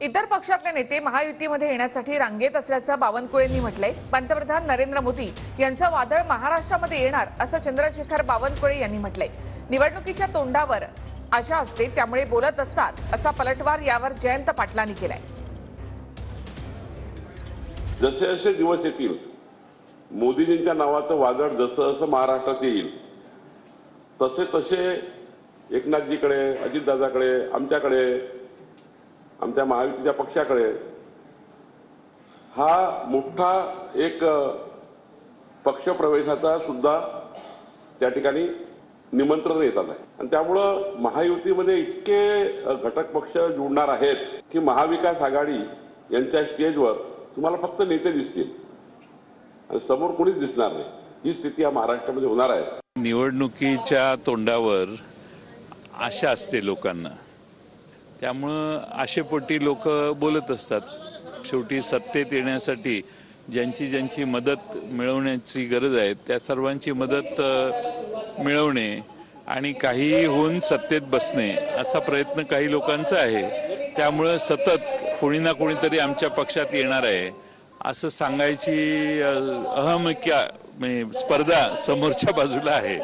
इतर पक्षातले नेते महायुतीमध्ये येण्यासाठी रांगेत असल्याचं बावनकुळेंनी म्हटलंय। पंतप्रधान नरेंद्र मोदी यांचं वादळ महाराष्ट्रामध्ये येणार असं चंद्रशेखर बावनकुळे यांनी म्हटलंय। निवडणुकीच्या तोंडावर आशा असते त्यामुळे बोलत असतात असा पलटवार यावर जयंत पाटलांनी केलाय। जसे जसे दिवस येतील मोदीजींच्या नावाचं वादळ जसं जसं महाराष्ट्रात येईल तसे तसे एकनाथजीकडे, अजितदादाकडे, आमच्याकडे, आमच्या महायुतीच्या पक्षाकडे हा मोठा एक पक्षप्रवेशाचा सुद्धा त्या ठिकाणी निमंत्रण येतात आहे। आणि त्यामुळं महायुतीमध्ये इतके घटक पक्ष जुळणार आहेत की महाविकास आघाडी यांच्या स्टेजवर तुम्हाला फक्त नेते दिसतील आणि समोर कोणीच दिसणार नाही। ही स्थिती या महाराष्ट्रामध्ये होणार आहे। निवडणुकीच्या तोंडावर आशा असते लोकांना, त्यामुळं आशेपोटी लोक बोलत असतात। शेवटी सत्तेत येण्यासाठी ज्यांची ज्यांची मदत मिळवण्याची गरज आहे त्या सर्वांची मदत मिळवणे आणि काही होऊन सत्तेत बसणे असा प्रयत्न काही लोकांचा आहे। त्यामुळं सतत कोणी ना कोणीतरी आमच्या पक्षात येणार आहे असं सांगायची म्हणजे स्पर्धा समोरच्या बाजूला आहे।